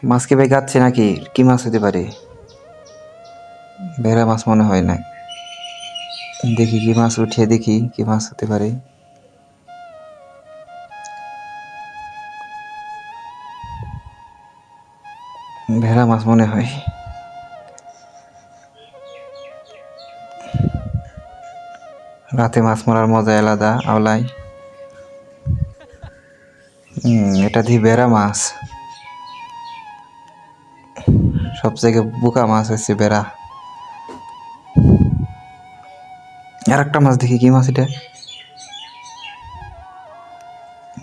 মাছ কি ভাই গাচ্ছে নাকি? কি মাছ হতে পারে? ভেড়া মাছ মনে হয় না। দেখি কি মাছ, উঠিয়ে দেখি কি মাছ হতে পারে। ভেড়া মাছ মনে হয়। রাতে মাছ মারার মজা আলাদা আওলাই। এটা দিয়ে ভেড়া মাছ। সব থেকে বোকা মাছ হচ্ছে ভেড়া। আর একটা মাছ দেখি কি মাছ এটা,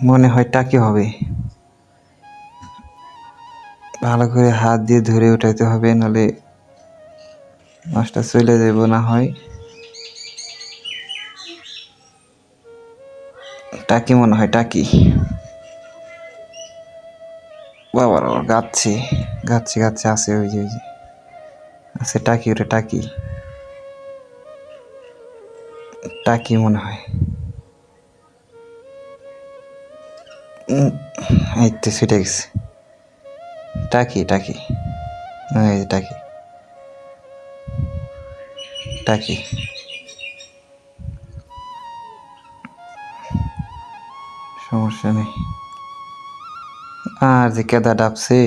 মনে হয় টাকি হবে। ভালো করে হাত দিয়ে ধরে উঠাইতে হবে, নাহলে মাছটা চলে যাব না হয়। টাকি মনে হয়, টাকি। বাবা গাচ্ছে গাচ্ছে গাচ্ছে আছে, ওই যে আছে টাকি, ওটা টাকি। টাকি মনে হয়। এই তো ছুটে গেছে। টাকি টাকি, এই যে টাকি টাকি। সমস্যা নেই। আর যে কেদা ডাবছে,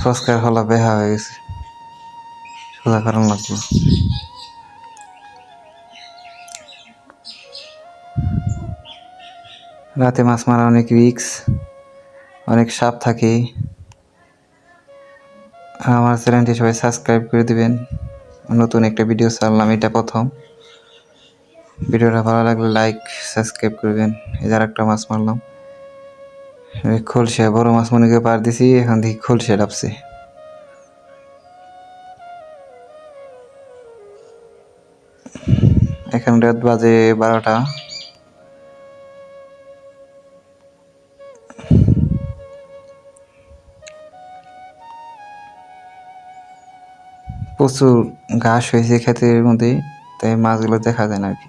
ফসকার হলা বেহা হয়ে গেছে, সোজা কারণ লাগলো। রাতে মাছ মারা অনেক রিক্স, অনেক সাপ থাকে। আমার চ্যানেলটি সবাই সাবস্ক্রাইব করে দিবেন। নতুন একটা ভিডিও ছাড়লাম, এটা প্রথম। ভিডিওটা ভালো লাগলে লাইক সাবস্ক্রাইব করবেন। এবার একটা মাছ মারলাম, খোলসে বড় মাছ মনে করে পার দিছি, এখন দেখি খোলসে ডাবছে। এখন রাত বাজে 12টা। প্রচুর ঘাস হয়েছে ক্ষেতের মধ্যে, তাই মাছগুলো দেখা যায় না আর কি।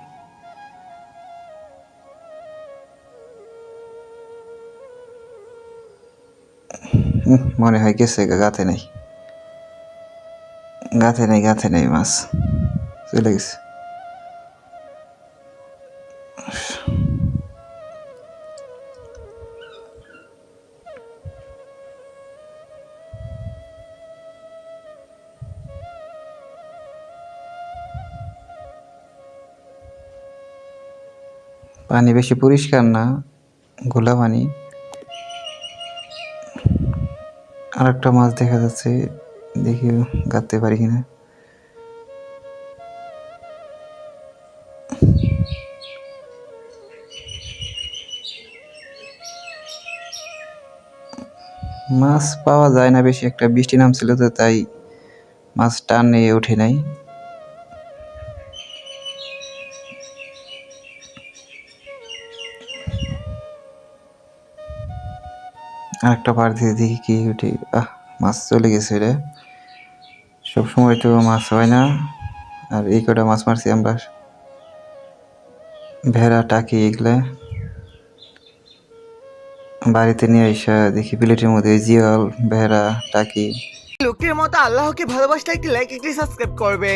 মনে হয় গেছে, গাতে নেই, গাতে নেই, গাতে নেই মাছ, চলে গেছে। পানি বেশি পরিষ্কার না, ঘোলা পানি। আর একটা মাছ দেখা যাচ্ছে, দেখি গাঁততে পারি কিনা। মাছ পাওয়া যায় না বেশি একটা, বৃষ্টি নামছিল তো তাই মাছ টানে ওঠে নাই। আর একটা পার দিয়ে দেখি কি উঠে। মাছ চলে গেছে রে। সবসময় তো মাছ হয় না, আর এই কটা মাছ মারছি আমরা। ভেড়া টাকি এগুলা বাড়িতে নিয়ে এসে দেখি প্লেটের মধ্যে জিয়াল, ভেড়া, টাকি। লোকের মতো আল্লাহকে ভালোবাসলে একটি লাইক একটি সাবস্ক্রাইব করবে।